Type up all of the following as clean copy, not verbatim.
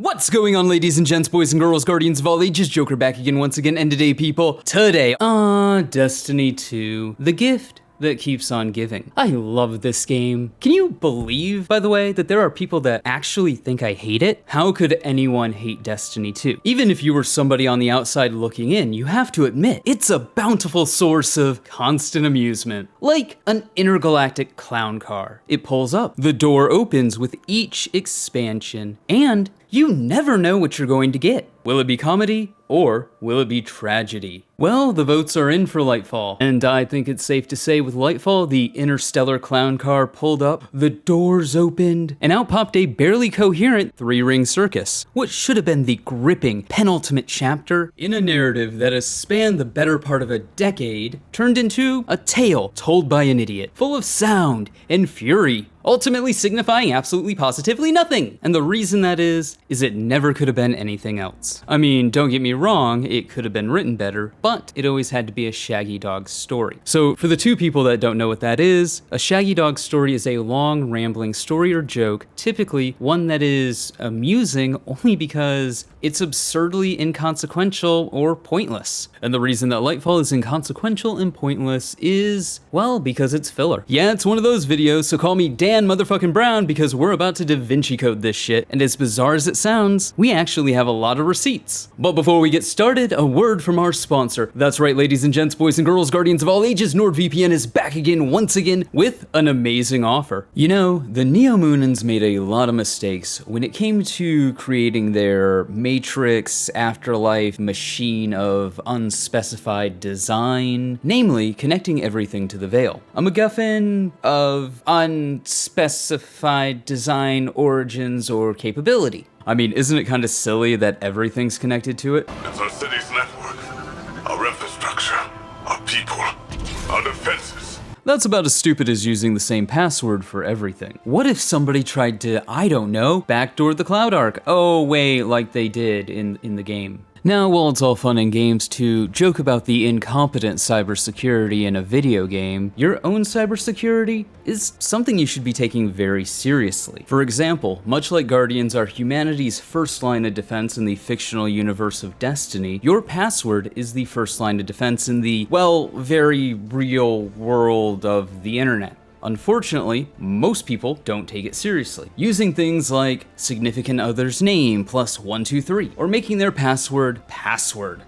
What's going on, ladies and gents, boys and girls, guardians of all ages? Joker back again once again, and today, people, Destiny 2, the gift that keeps on giving. I love this game. Can you believe, by the way, that there are people that actually think I hate it? How could anyone hate Destiny 2? Even if you were somebody on the outside looking in, you have to admit, it's a bountiful source of constant amusement. Like an intergalactic clown car. It pulls up, the door opens with each expansion, and you never know what you're going to get. Will it be comedy, or will it be tragedy? Well, the votes are in for Lightfall, and I think it's safe to say with Lightfall, the interstellar clown car pulled up, the doors opened, and out popped a barely coherent three-ring circus. What should have been the gripping penultimate chapter in a narrative that has spanned the better part of a decade turned into a tale told by an idiot, full of sound and fury, ultimately signifying absolutely positively nothing. And the reason that is it never could have been anything else. I mean, don't get me wrong, it could have been written better, but it always had to be a Shaggy Dog story. So for the two people that don't know what that is, a Shaggy Dog story is a long, rambling story or joke, typically one that is amusing only because it's absurdly inconsequential or pointless. And the reason that Lightfall is inconsequential and pointless is, well, because it's filler. Yeah, it's one of those videos, so call me Dan motherfucking Brown because we're about to Da Vinci Code this shit, and as bizarre as it sounds, we actually have a lot of receipts. But before we get started, a word from our sponsor. That's right, ladies and gents, boys and girls, guardians of all ages, NordVPN is back again, once again, with an amazing offer. You know, the Neomoonans made a lot of mistakes when it came to creating their Matrix Afterlife machine of unspecified design, namely connecting everything to the Veil. A MacGuffin of unspecified design, origins, or capability. I mean, isn't it kind of silly that everything's connected to it? It's our city's network, our infrastructure, our people, our defenses. That's about as stupid as using the same password for everything. What if somebody tried to, I don't know, backdoor the Cloud Arc? Oh wait, like they did in the game. Now, while it's all fun and games to joke about the incompetent cybersecurity in a video game, your own cybersecurity is something you should be taking very seriously. For example, much like Guardians are humanity's first line of defense in the fictional universe of Destiny, your password is the first line of defense in the, well, very real world of the internet. Unfortunately, most people don't take it seriously, using things like significant other's name plus 123, or making their password.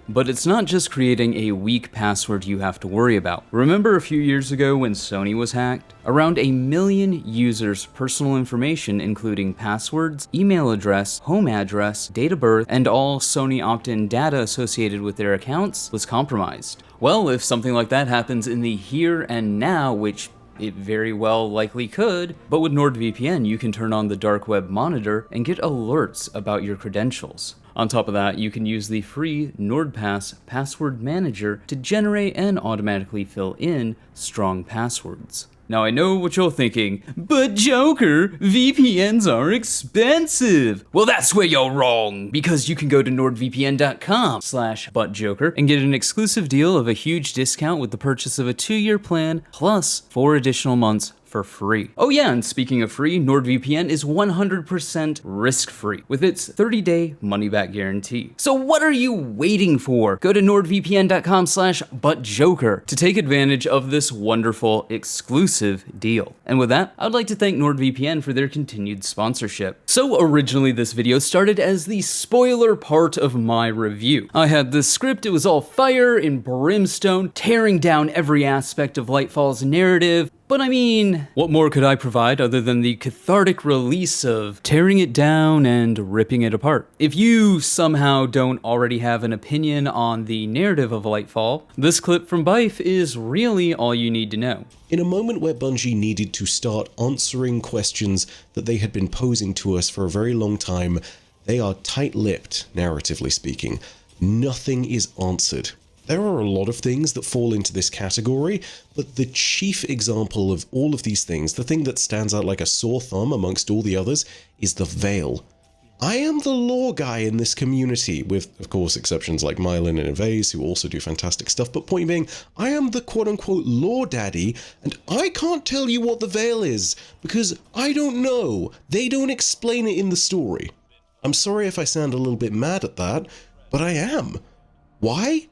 But it's not just creating a weak password you have to worry about. Remember a few years ago when Sony was hacked? Around 1 million users' personal information, including passwords, email address, home address, date of birth, and all Sony opt-in data associated with their accounts, was compromised. Well, if something like that happens in the here and now, which it very well likely could, but with NordVPN you can turn on the dark web monitor and get alerts about your credentials. On top of that, you can use the free NordPass password manager to generate and automatically fill in strong passwords. Now I know what you're thinking, but Joker, VPNs are expensive. Well, that's where you're wrong, because you can go to nordvpn.com/butjoker and get an exclusive deal of a huge discount with the purchase of a 2-year plan plus 4 additional months for free. Oh yeah, and speaking of free, NordVPN is 100% risk-free with its 30-day money-back guarantee. So what are you waiting for? Go to nordvpn.com/butjoker to take advantage of this wonderful exclusive deal. And with that, I'd like to thank NordVPN for their continued sponsorship. So originally this video started as the spoiler part of my review. I had this script, it was all fire and brimstone, tearing down every aspect of Lightfall's narrative. But I mean, what more could I provide other than the cathartic release of tearing it down and ripping it apart? If you somehow don't already have an opinion on the narrative of Lightfall, this clip from Bife is really all you need to know. In a moment where Bungie needed to start answering questions that they had been posing to us for a very long time, they are tight-lipped, narratively speaking. Nothing is answered. There are a lot of things that fall into this category, but the chief example of all of these things, the thing that stands out like a sore thumb amongst all the others, is the Veil. I am the lore guy in this community, with, of course, exceptions like Myelin and Evase, who also do fantastic stuff, but point being, I am the quote-unquote lore daddy, and I can't tell you what the Veil is, because I don't know. They don't explain it in the story. I'm sorry if I sound a little bit mad at that, but I am. Why?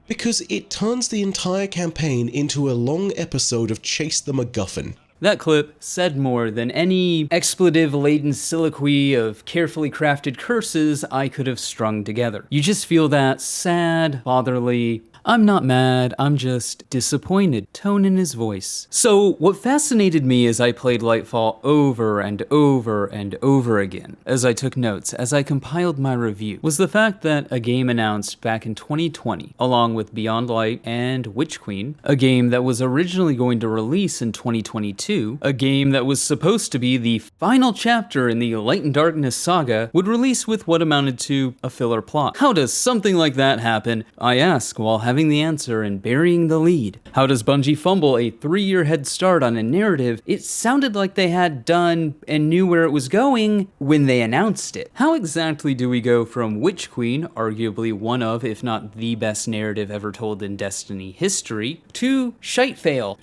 Because it turns the entire campaign into a long episode of Chase the MacGuffin. That clip said more than any expletive-laden soliloquy of carefully crafted curses I could have strung together. You just feel that sad, fatherly, I'm not mad, I'm just disappointed tone in his voice. So what fascinated me as I played Lightfall over and over and over again, as I took notes, as I compiled my review, was the fact that a game announced back in 2020, along with Beyond Light and Witch Queen, a game that was originally going to release in 2022, a game that was supposed to be the final chapter in the Light and Darkness saga, would release with what amounted to a filler plot. How does something like that happen? I ask while having the answer and burying the lead. How does Bungie fumble a 3-year head start on a narrative it sounded like they had done and knew where it was going when they announced it? How exactly do we go from Witch Queen, arguably one of, if not the best narrative ever told in Destiny history, to Shitefall,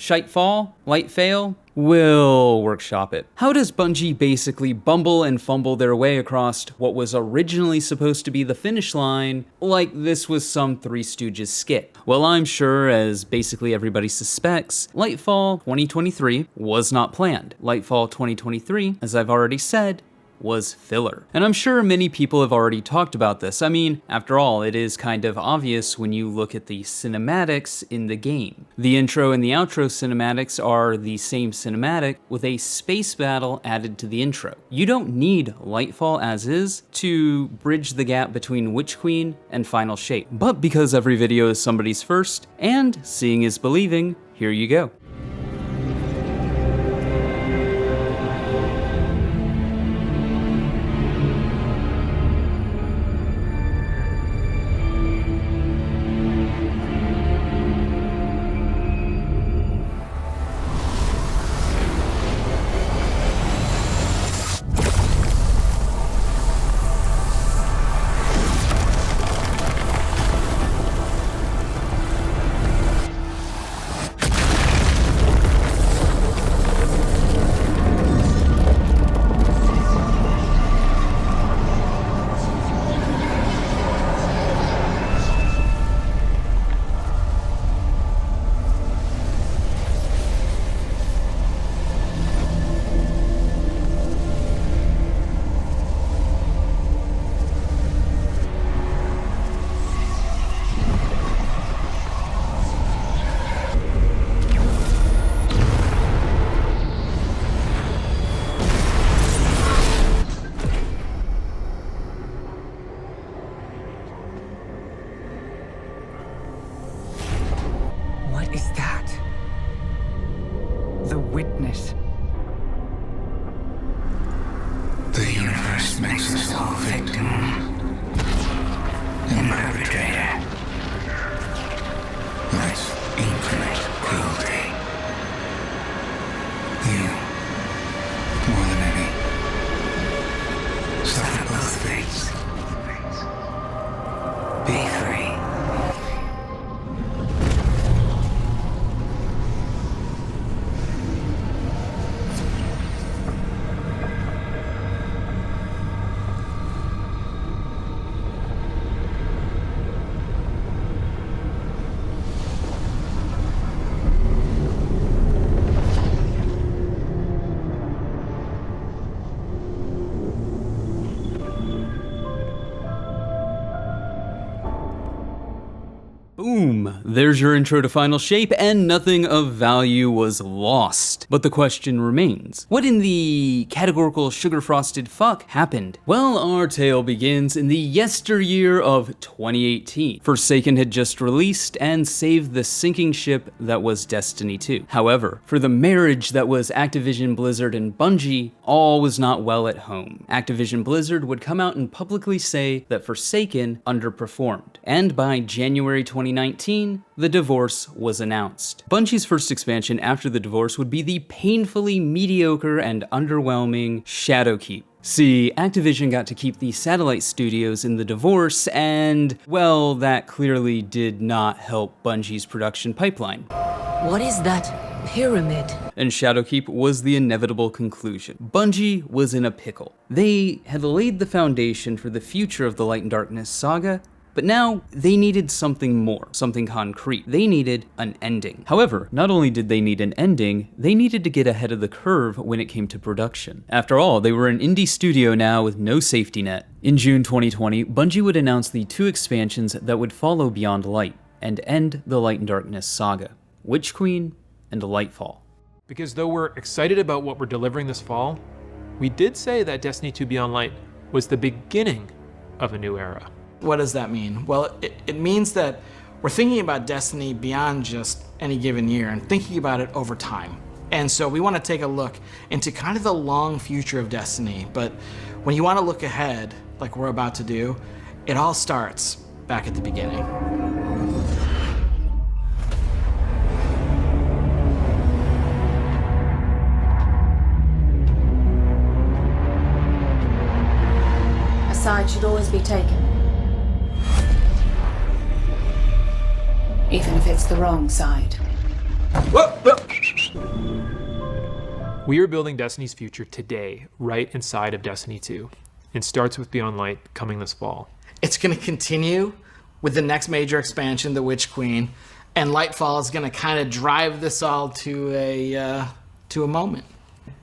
Lightfall? We'll workshop it. How does Bungie basically bumble and fumble their way across what was originally supposed to be the finish line like this was some Three Stooges skit? Well, I'm sure, as basically everybody suspects, Lightfall 2023 was not planned. Lightfall 2023, as I've already said, was filler. And I'm sure many people have already talked about this. I mean, after all, it is kind of obvious when you look at the cinematics in the game. The intro and the outro cinematics are the same cinematic with a space battle added to the intro. You don't need Lightfall as is to bridge the gap between Witch Queen and Final Shape. But because every video is somebody's first, and seeing is believing, here you go. Boom! There's your intro to Final Shape, and nothing of value was lost. But the question remains, what in the categorical sugar-frosted fuck happened? Well, our tale begins in the yesteryear of 2018. Forsaken had just released and saved the sinking ship that was Destiny 2. However, for the marriage that was Activision Blizzard and Bungie, all was not well at home. Activision Blizzard would come out and publicly say that Forsaken underperformed. And by January 2019, the divorce was announced. Bungie's first expansion after the divorce would be the painfully mediocre and underwhelming Shadowkeep. See, Activision got to keep the satellite studios in the divorce, and, well, that clearly did not help Bungie's production pipeline. What is that pyramid. And Shadowkeep was the inevitable conclusion. Bungie was in a pickle. They had laid the foundation for the future of the Light and Darkness saga, but now they needed something more, something concrete. They needed an ending. However, not only did they need an ending, they needed to get ahead of the curve when it came to production. After all, they were an indie studio now with no safety net. In June 2020, Bungie would announce the 2 expansions that would follow Beyond Light and end the Light and Darkness saga, Witch Queen and Lightfall. Because though we're excited about what we're delivering this fall, we did say that Destiny 2 Beyond Light was the beginning of a new era. What does that mean? Well, it means that we're thinking about Destiny beyond just any given year and thinking about it over time. And so we want to take a look into kind of the long future of Destiny. But when you want to look ahead, like we're about to do, it all starts back at the beginning. A side should always be taken. Even if it's the wrong side. We are building Destiny's future today, right inside of Destiny 2. It starts with Beyond Light coming this fall. It's going to continue with the next major expansion, the Witch Queen, and Lightfall is going to kind of drive this all to a moment.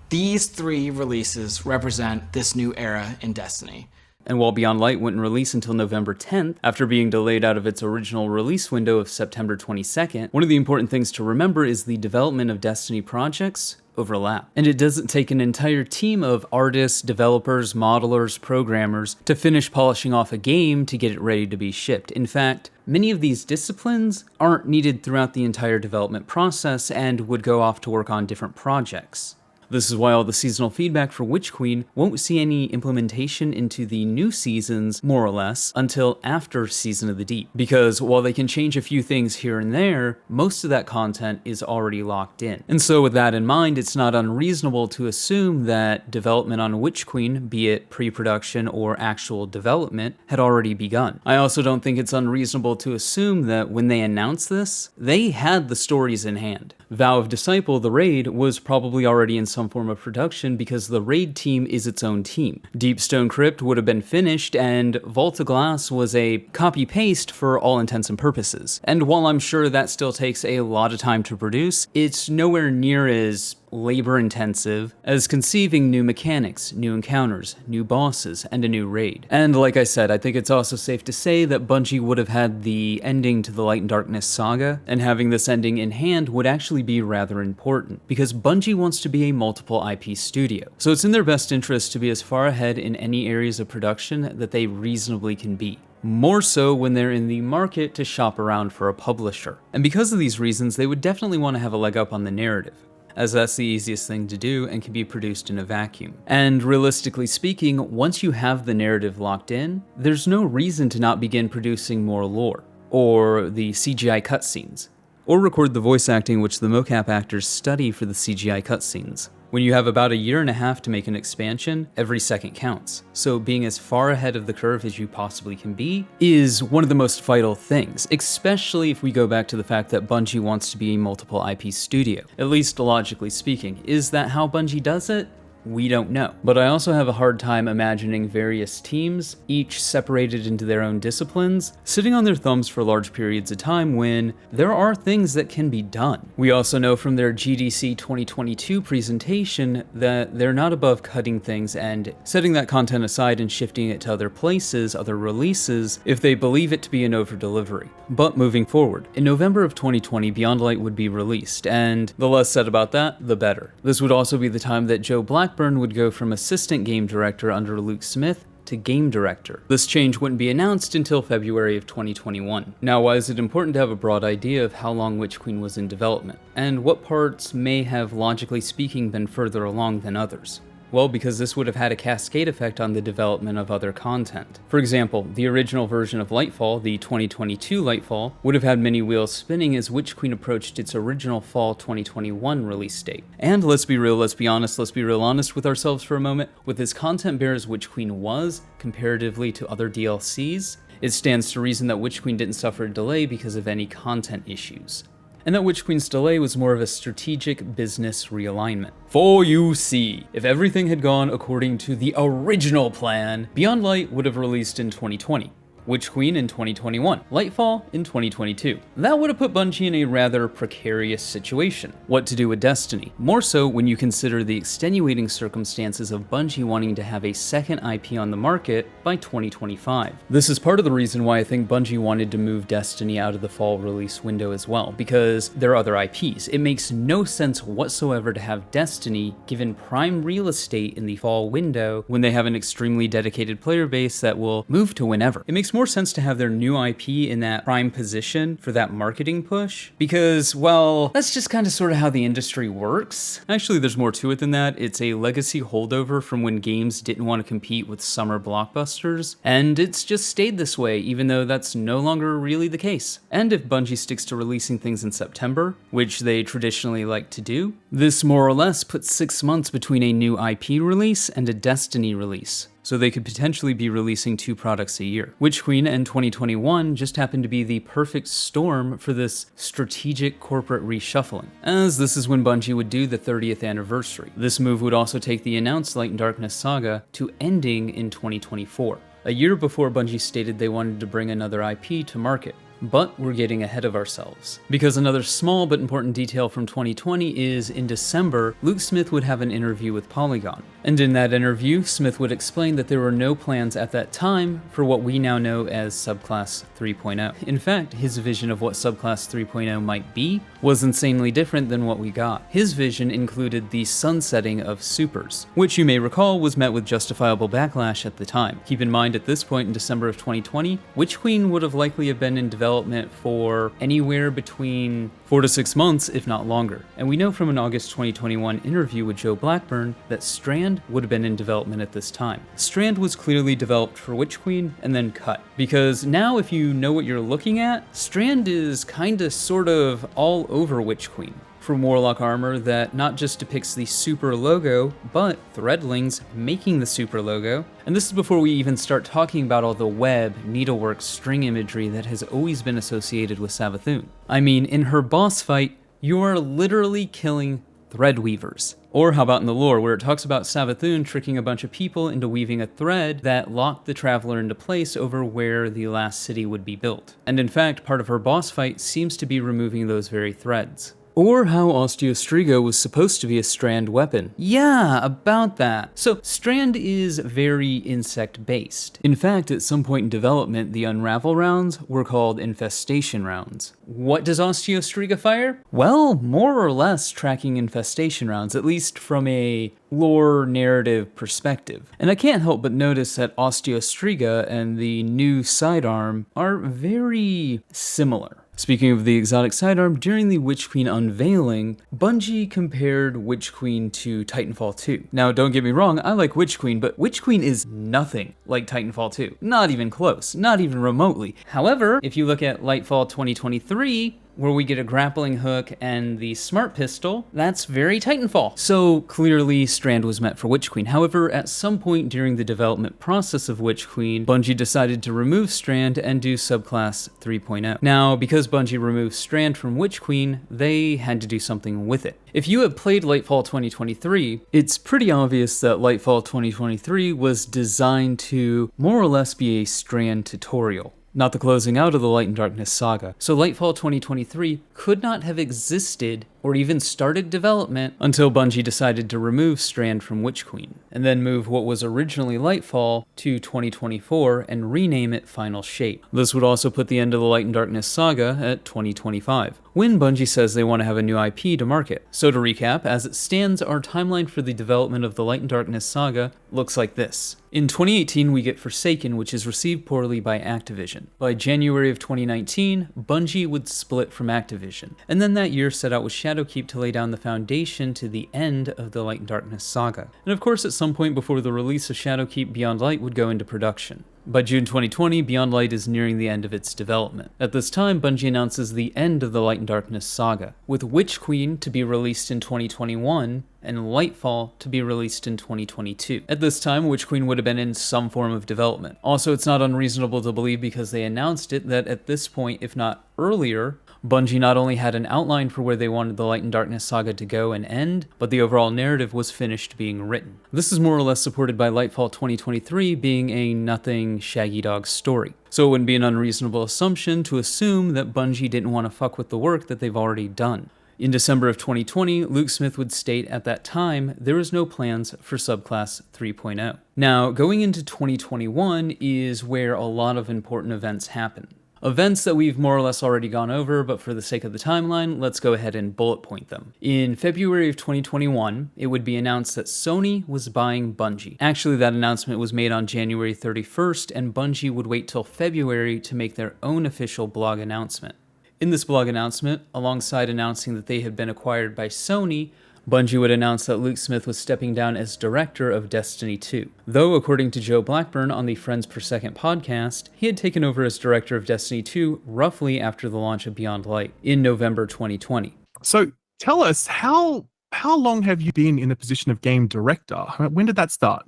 These 3 releases represent this new era in Destiny. And while Beyond Light wouldn't release until November 10th, after being delayed out of its original release window of September 22nd, one of the important things to remember is the development of Destiny projects overlap. And it doesn't take an entire team of artists, developers, modelers, programmers to finish polishing off a game to get it ready to be shipped. In fact, many of these disciplines aren't needed throughout the entire development process and would go off to work on different projects. This is why all the seasonal feedback for Witch Queen won't see any implementation into the new seasons, more or less, until after Season of the Deep. Because while they can change a few things here and there, most of that content is already locked in. And so with that in mind, it's not unreasonable to assume that development on Witch Queen, be it pre-production or actual development, had already begun. I also don't think it's unreasonable to assume that when they announced this, they had the stories in hand. Vow of Disciple, the raid, was probably already in some form of production because the raid team is its own team. Deepstone Crypt would have been finished, and Vault of Glass was a copy-paste for all intents and purposes. And while I'm sure that still takes a lot of time to produce, it's nowhere near as labor-intensive as conceiving new mechanics, new encounters, new bosses, and a new raid. And like I said, I think it's also safe to say that Bungie would have had the ending to the Light and Darkness saga, and having this ending in hand would actually be rather important, because Bungie wants to be a multiple IP studio. So it's in their best interest to be as far ahead in any areas of production that they reasonably can be. More so when they're in the market to shop around for a publisher. And because of these reasons, they would definitely want to have a leg up on the narrative, as that's the easiest thing to do and can be produced in a vacuum. And realistically speaking, once you have the narrative locked in, there's no reason to not begin producing more lore, or the CGI cutscenes, or record the voice acting which the mocap actors study for the CGI cutscenes. When you have about a year and a half to make an expansion, every second counts. So being as far ahead of the curve as you possibly can be is one of the most vital things, especially if we go back to the fact that Bungie wants to be a multiple IP studio. At least logically speaking. Is that how Bungie does it? We don't know. But I also have a hard time imagining various teams, each separated into their own disciplines, sitting on their thumbs for large periods of time when there are things that can be done. We also know from their GDC 2022 presentation that they're not above cutting things and setting that content aside and shifting it to other places, other releases, if they believe it to be an over-delivery. But moving forward, in November of 2020, Beyond Light would be released, and the less said about that, the better. This would also be the time that Joe Blackburn would go from assistant game director under Luke Smith to game director. This change wouldn't be announced until February of 2021. Now, why is it important to have a broad idea of how long Witch Queen was in development, and what parts may have, logically speaking, been further along than others? Well, because this would have had a cascade effect on the development of other content. For example, the original version of Lightfall, the 2022 Lightfall, would have had many wheels spinning as Witch Queen approached its original fall 2021 release date. And let's be real, let's be real honest with ourselves for a moment. With as content bare as Witch Queen was, comparatively to other DLCs, it stands to reason that Witch Queen didn't suffer a delay because of any content issues. and that Witch Queen's delay was more of a strategic business realignment. For you see, if everything had gone according to the original plan, Beyond Light would have released in 2020. Witch Queen in 2021, Lightfall in 2022. That would have put Bungie in a rather precarious situation. What to do with Destiny? More so when you consider the extenuating circumstances of Bungie wanting to have a second IP on the market by 2025. This is part of the reason why I think Bungie wanted to move Destiny out of the fall release window as well, because there are other IPs. It makes no sense whatsoever to have Destiny given prime real estate in the fall window when they have an extremely dedicated player base that will move to whenever. It makes more sense to have their new IP in that prime position for that marketing push, because, well, that's just kind of sort of how the industry works. Actually, there's more to it than that. It's a legacy holdover from when games didn't want to compete with summer blockbusters, and it's just stayed this way, even though that's no longer really the case. And if Bungie sticks to releasing things in September, which they traditionally like to do, this more or less puts 6 months between a new IP release and a Destiny release. So they could potentially be releasing 2 products a year. Witch Queen and 2021 just happened to be the perfect storm for this strategic corporate reshuffling, as this is when Bungie would do the 30th anniversary. This move would also take the announced Light and Darkness saga to ending in 2024, a year before Bungie stated they wanted to bring another IP to market. But we're getting ahead of ourselves, because another small but important detail from 2020 is in December, Luke Smith would have an interview with Polygon. And in that interview, Smith would explain that there were no plans at that time for what we now know as Subclass 3.0. In fact, his vision of what Subclass 3.0 might be was insanely different than what we got. His vision included the sunsetting of supers, which you may recall was met with justifiable backlash at the time. Keep in mind, at this point in December of 2020, Witch Queen would have likely have been in development for anywhere between 4 to 6 months, if not longer. And we know from an August 2021 interview with Joe Blackburn that Strand would have been in development at this time. Strand was clearly developed for Witch Queen and then cut, because now if you know what you're looking at, Strand is kinda sort of all over Witch Queen. From Warlock armor that not just depicts the super logo, but threadlings making the super logo. And this is before we even start talking about all the web, needlework, string imagery that has always been associated with Savathun. I mean, in her boss fight, you are literally killing threadweavers. Or how about in the lore, where it talks about Savathun tricking a bunch of people into weaving a thread that locked the Traveler into place over where the last city would be built. And in fact, part of her boss fight seems to be removing those very threads. Or how Osteostriga was supposed to be a Strand weapon. Yeah, about that. So, Strand is very insect-based. In fact, at some point in development, the Unravel rounds were called Infestation rounds. What does Osteostriga fire? Well, more or less tracking Infestation rounds, at least from a lore narrative perspective. And I can't help but notice that Osteostriga and the new sidearm are very similar. Speaking of the exotic sidearm, during the Witch Queen unveiling, Bungie compared Witch Queen to Titanfall 2. Now, don't get me wrong, I like Witch Queen, but Witch Queen is nothing like Titanfall 2. Not even close, not even remotely. However, if you look at Lightfall 2023, where we get a grappling hook and the smart pistol, that's very Titanfall. So clearly Strand was meant for Witch Queen. However, at some point during the development process of Witch Queen, Bungie decided to remove Strand and do Subclass 3.0. Now, because Bungie removed Strand from Witch Queen, they had to do something with it. If you have played Lightfall 2023, it's pretty obvious that Lightfall 2023 was designed to more or less be a Strand tutorial, not the closing out of the Light and Darkness saga. So Lightfall 2023 could not have existed or even started development until Bungie decided to remove Strand from Witch Queen, and then move what was originally Lightfall to 2024 and rename it Final Shape. This would also put the end of the Light and Darkness saga at 2025, when Bungie says they want to have a new IP to market. So to recap, as it stands, our timeline for the development of the Light and Darkness saga looks like this. In 2018, we get Forsaken, which is received poorly by Activision. By January of 2019, Bungie would split from Activision, and then that year set out with Shadowkeep to lay down the foundation to the end of the Light and Darkness saga. And of course, at some point before the release of Shadowkeep, Beyond Light would go into production. By June 2020, Beyond Light is nearing the end of its development. At this time, Bungie announces the end of the Light and Darkness saga, with Witch Queen to be released in 2021 and Lightfall to be released in 2022. At this time, Witch Queen would have been in some form of development. Also, it's not unreasonable to believe, because they announced it, that at this point, if not earlier, Bungie not only had an outline for where they wanted the Light and Darkness saga to go and end, but the overall narrative was finished being written. This is more or less supported by Lightfall 2023 being a nothing Shaggy Dog story. So it wouldn't be an unreasonable assumption to assume that Bungie didn't want to fuck with the work that they've already done. In December of 2020, Luke Smith would state at that time there was no plans for Subclass 3.0. Now, going into 2021 is where a lot of important events happen. Events that we've more or less already gone over, but for the sake of the timeline, let's go ahead and bullet point them. In February of 2021, it would be announced that Sony was buying Bungie. Actually, that announcement was made on January 31st, and Bungie would wait till February to make their own official blog announcement. In this blog announcement, alongside announcing that they had been acquired by Sony, Bungie would announce that Luke Smith was stepping down as director of Destiny 2. Though, according to Joe Blackburn on the Friends Per Second podcast, he had taken over as director of Destiny 2 roughly after the launch of Beyond Light in November 2020. So tell us, how long have you been in the position of game director? When did that start?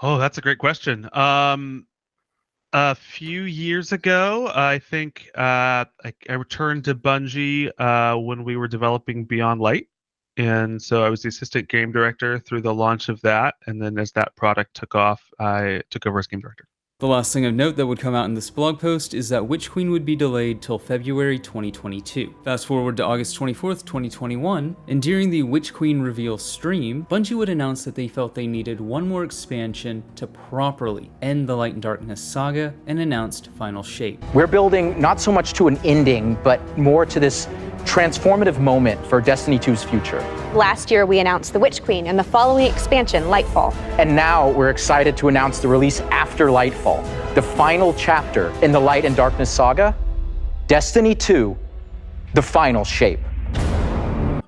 Oh, that's a great question. A few years ago, I think I returned to Bungie when we were developing Beyond Light. And so I was the assistant game director through the launch of that. And then as that product took off, I took over as game director. The last thing of note that would come out in this blog post is that Witch Queen would be delayed till February 2022. Fast forward to August 24th, 2021, and during the Witch Queen reveal stream, Bungie would announce that they felt they needed one more expansion to properly end the Light and Darkness saga and announced Final Shape. We're building not so much to an ending, but more to this transformative moment for Destiny 2's future. Last year we announced the Witch Queen and the following expansion, Lightfall. And now we're excited to announce the release after Lightfall, the final chapter in the Light and Darkness saga, Destiny 2, the Final Shape.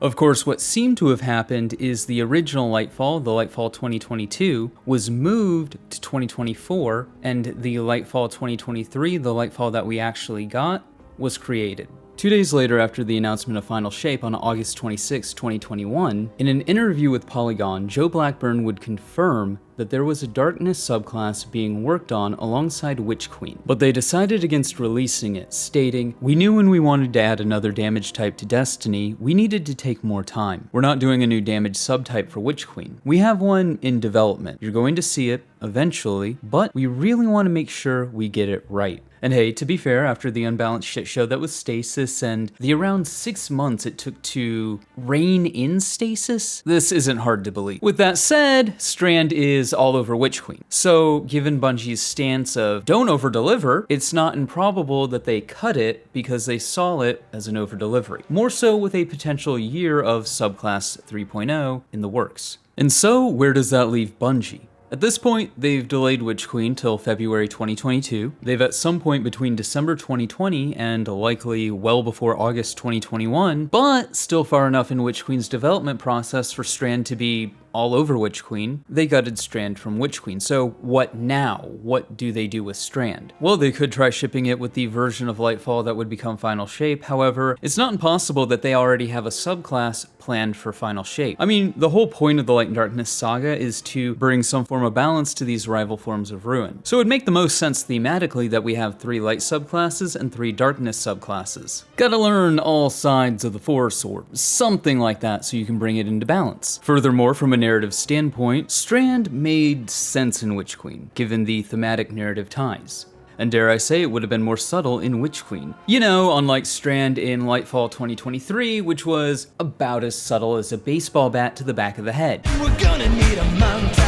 Of course, what seemed to have happened is the original Lightfall, the Lightfall 2022, was moved to 2024, and the Lightfall 2023, the Lightfall that we actually got, was created. 2 days later, after the announcement of Final Shape on August 26, 2021, in an interview with Polygon, Joe Blackburn would confirm that there was a Darkness subclass being worked on alongside Witch Queen, but they decided against releasing it, stating, "We knew when we wanted to add another damage type to Destiny, we needed to take more time. We're not doing a new damage subtype for Witch Queen. We have one in development. You're going to see it eventually, but we really want to make sure we get it right." And hey, to be fair, after the unbalanced shit show that was Stasis and the around 6 months it took to rein in Stasis, this isn't hard to believe. With that said, Strand is all over Witch Queen. So, given Bungie's stance of don't over-deliver, it's not improbable that they cut it because they saw it as an over-delivery. More so with a potential year of Subclass 3.0 in the works. And so, where does that leave Bungie? At this point, they've delayed Witch Queen till February 2022. They've at some point between December 2020 and likely well before August 2021, but still far enough in Witch Queen's development process for Strand to be all over Witch Queen, they gutted Strand from Witch Queen. So what now? What do they do with Strand? Well, they could try shipping it with the version of Lightfall that would become Final Shape. However, it's not impossible that they already have a subclass planned for Final Shape. I mean, the whole point of the Light and Darkness saga is to bring some form of balance to these rival forms of ruin. So it would make the most sense thematically that we have 3 Light subclasses and 3 Darkness subclasses. Gotta learn all sides of the Force or something like that so you can bring it into balance. Furthermore, from a narrative standpoint, Strand made sense in Witch Queen, given the thematic narrative ties. And dare I say, it would have been more subtle in Witch Queen. You know, unlike Strand in Lightfall 2023, which was about as subtle as a baseball bat to the back of the head. We're gonna need a montage.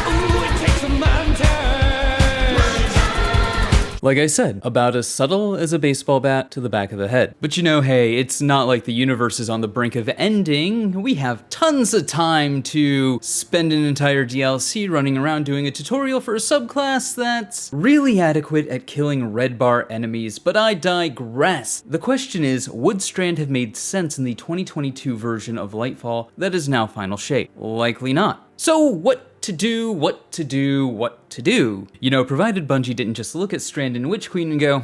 Ooh, it takes a montage. Like I said, about as subtle as a baseball bat to the back of the head. But you know, hey, it's not like the universe is on the brink of ending. We have tons of time to spend an entire DLC running around doing a tutorial for a subclass that's really adequate at killing red bar enemies, but I digress. The question is, would Strand have made sense in the 2022 version of Lightfall that is now Final Shape? Likely not. So what to do, what to do, what what to do. You know, provided Bungie didn't just look at Strand and Witch Queen and go,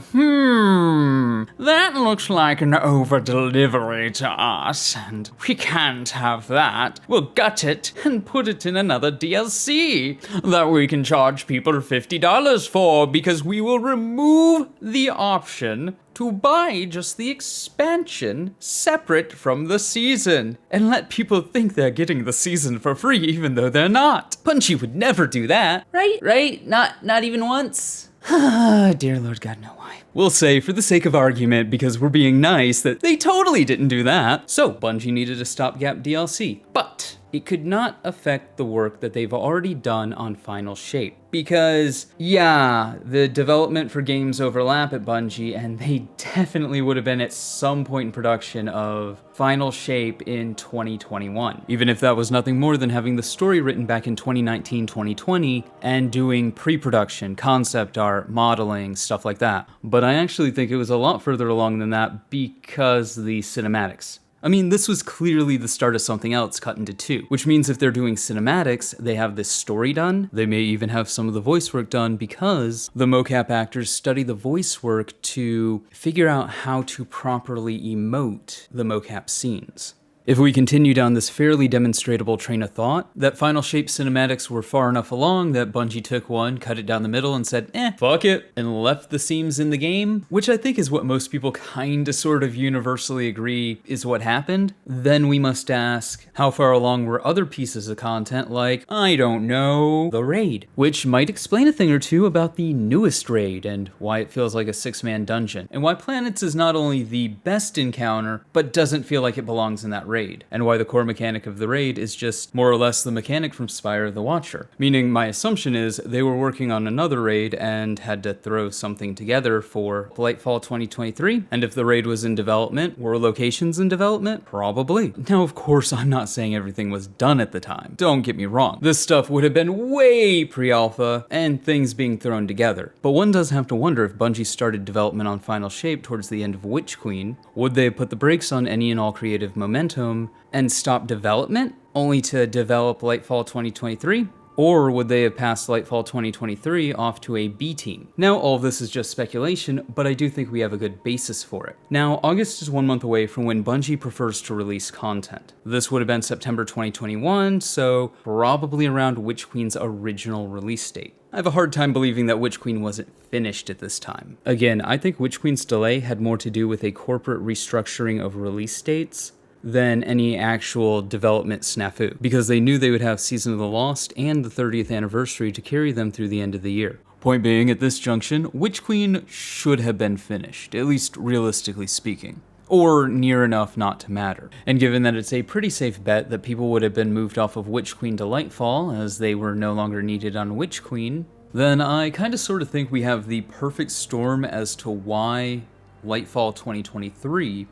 that looks like an over-delivery to us, and we can't have that. We'll gut it and put it in another DLC that we can charge people $50 for, because we will remove the option to buy just the expansion separate from the season, and let people think they're getting the season for free even though they're not. Bungie would never do that, right? Right? Not even once? Dear Lord God, no why. We'll say, for the sake of argument, because we're being nice, that they totally didn't do that. So Bungie needed a stopgap DLC. But it could not affect the work that they've already done on Final Shape. Because, yeah, the development for games overlap at Bungie, and they definitely would have been at some point in production of Final Shape in 2021. Even if that was nothing more than having the story written back in 2019-2020 and doing pre-production, concept art, modeling, stuff like that. But I actually think it was a lot further along than that because the cinematics. I mean, this was clearly the start of something else cut into two, which means if they're doing cinematics, they have this story done. They may even have some of the voice work done because the mocap actors study the voice work to figure out how to properly emote the mocap scenes. If we continue down this fairly demonstrable train of thought, that Final Shape cinematics were far enough along that Bungie took one, cut it down the middle, and said, fuck it, and left the seams in the game, which I think is what most people kinda sort of universally agree is what happened. Then we must ask, how far along were other pieces of content like, I don't know, the raid, which might explain a thing or two about the newest raid and why it feels like a 6-man dungeon, and why Planets is not only the best encounter, but doesn't feel like it belongs in that raid, and why the core mechanic of the raid is just more or less the mechanic from Spire the Watcher. Meaning my assumption is they were working on another raid and had to throw something together for Lightfall 2023, and if the raid was in development, were locations in development? Probably. Now of course I'm not saying everything was done at the time, don't get me wrong. This stuff would have been way pre-alpha and things being thrown together. But one does have to wonder if Bungie started development on Final Shape towards the end of Witch Queen, would they have put the brakes on any and all creative momentum and stop development, only to develop Lightfall 2023? Or would they have passed Lightfall 2023 off to a B team? Now, all of this is just speculation, but I do think we have a good basis for it. Now, August is 1 month away from when Bungie prefers to release content. This would have been September 2021, so probably around Witch Queen's original release date. I have a hard time believing that Witch Queen wasn't finished at this time. Again, I think Witch Queen's delay had more to do with a corporate restructuring of release dates than any actual development snafu, because they knew they would have Season of the Lost and the 30th anniversary to carry them through the end of the year. Point being, at this junction, Witch Queen should have been finished, at least realistically speaking, or near enough not to matter. And given that it's a pretty safe bet that people would have been moved off of Witch Queen to Lightfall, as they were no longer needed on Witch Queen, then I kinda sorta think we have the perfect storm as to why Lightfall 2023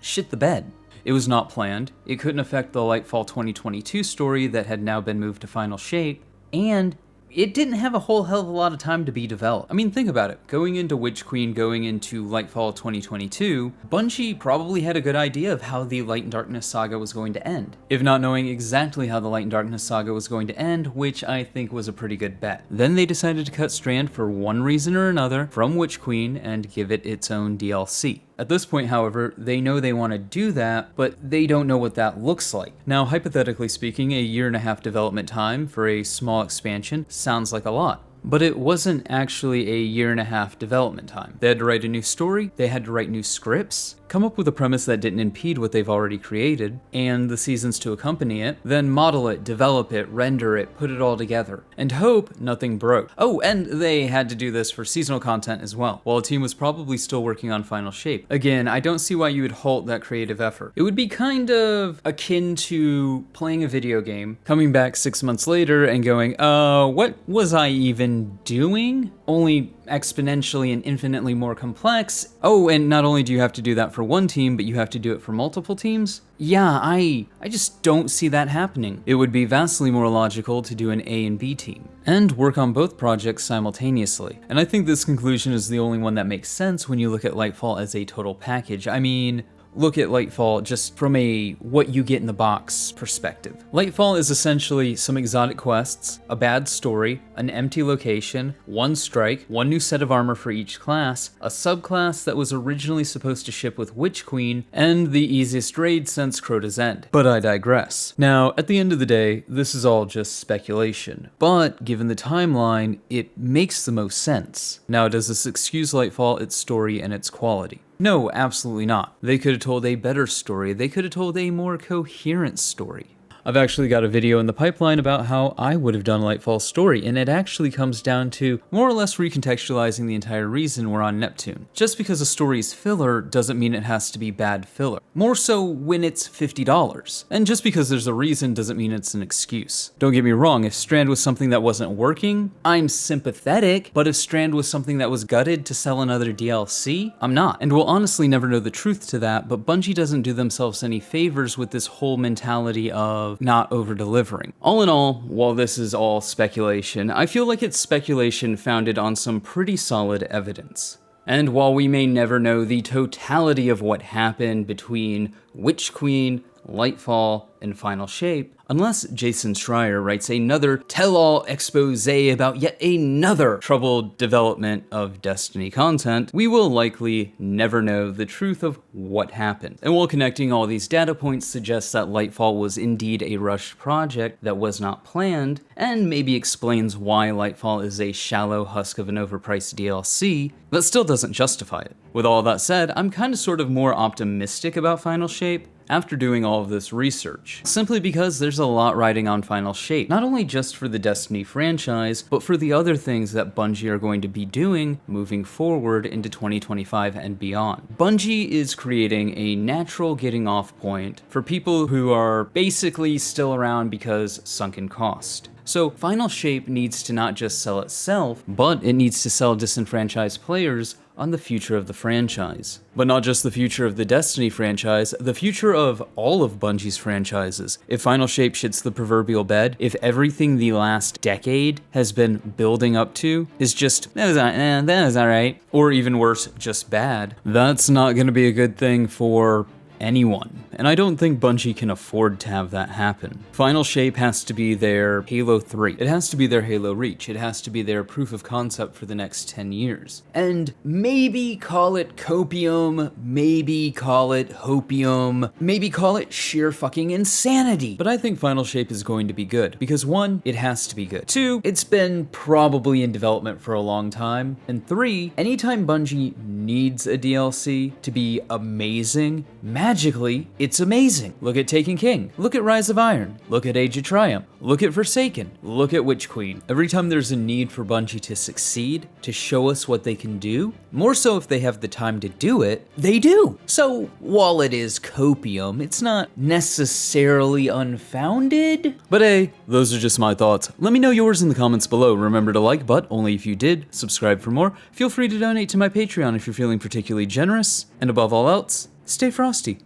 shit the bed. It was not planned, it couldn't affect the Lightfall 2022 story that had now been moved to Final Shape, and it didn't have a whole hell of a lot of time to be developed. I mean, think about it. Going into Witch Queen, going into Lightfall 2022, Bungie probably had a good idea of how the Light and Darkness saga was going to end, if not knowing exactly how the Light and Darkness saga was going to end, which I think was a pretty good bet. Then they decided to cut Strand for one reason or another from Witch Queen and give it its own DLC. At this point, however, they know they want to do that, but they don't know what that looks like. Now, hypothetically speaking, a 1.5 year development time for a small expansion sounds like a lot. But it wasn't actually a 1.5 year development time. They had to write a new story, they had to write new scripts, come up with a premise that didn't impede what they've already created, and the seasons to accompany it, then model it, develop it, render it, put it all together, and hope nothing broke. Oh, and they had to do this for seasonal content as well, while a team was probably still working on Final Shape. Again, I don't see why you would halt that creative effort. It would be kind of akin to playing a video game, coming back 6 months later and going, what was I even doing? Only exponentially and infinitely more complex. Oh, and not only do you have to do that for one team, but you have to do it for multiple teams? Yeah, I just don't see that happening. It would be vastly more logical to do an A and B team, and work on both projects simultaneously. And I think this conclusion is the only one that makes sense when you look at Lightfall as a total package. I mean, look at Lightfall just from a what you get in the box perspective. Lightfall is essentially some exotic quests, a bad story, an empty location, one strike, one new set of armor for each class, a subclass that was originally supposed to ship with Witch Queen, and the easiest raid since Crota's End. But I digress. Now, at the end of the day, this is all just speculation, but given the timeline, it makes the most sense. Now, does this excuse Lightfall, its story, and its quality? No, absolutely not. They could have told a better story. They could have told a more coherent story. I've actually got a video in the pipeline about how I would have done Lightfall's story, and it actually comes down to more or less recontextualizing the entire reason we're on Neptune. Just because a story is filler doesn't mean it has to be bad filler. More so when it's $50. And just because there's a reason doesn't mean it's an excuse. Don't get me wrong, if Strand was something that wasn't working, I'm sympathetic, but if Strand was something that was gutted to sell another DLC, I'm not. And we'll honestly never know the truth to that, but Bungie doesn't do themselves any favors with this whole mentality of not over-delivering. All in all, while this is all speculation, I feel like it's speculation founded on some pretty solid evidence. And while we may never know the totality of what happened between Witch Queen, Lightfall, and Final Shape, unless Jason Schreier writes another tell-all expose about yet another troubled development of Destiny content, we will likely never know the truth of what happened. And while connecting all these data points suggests that Lightfall was indeed a rushed project that was not planned, and maybe explains why Lightfall is a shallow husk of an overpriced DLC, that still doesn't justify it. With all that said, I'm kinda sort of more optimistic about Final Shape after doing all of this research, simply because there's a lot riding on Final Shape, not only just for the Destiny franchise, but for the other things that Bungie are going to be doing moving forward into 2025 and beyond. Bungie is creating a natural getting off point for people who are basically still around because sunken cost. So Final Shape needs to not just sell itself, but it needs to sell disenfranchised players on the future of the franchise. But not just the future of the Destiny franchise, the future of all of Bungie's franchises. If Final Shape shits the proverbial bed, if everything the last decade has been building up to is just, that was alright, or even worse, just bad, that's not gonna be a good thing for anyone. And I don't think Bungie can afford to have that happen. Final Shape has to be their Halo 3. It has to be their Halo Reach. It has to be their proof of concept for the next 10 years. And maybe call it copium, maybe call it hopium, maybe call it sheer fucking insanity. But I think Final Shape is going to be good. Because 1, it has to be good. 2, it's been probably in development for a long time. And 3, anytime Bungie needs a DLC to be amazing, magically, it's amazing. Look at Taken King. Look at Rise of Iron. Look at Age of Triumph. Look at Forsaken. Look at Witch Queen. Every time there's a need for Bungie to succeed, to show us what they can do, more so if they have the time to do it, they do. So while it is copium, it's not necessarily unfounded. But hey, those are just my thoughts. Let me know yours in the comments below. Remember to like, but only if you did. Subscribe for more. Feel free to donate to my Patreon if you're feeling particularly generous. And above all else, stay frosty.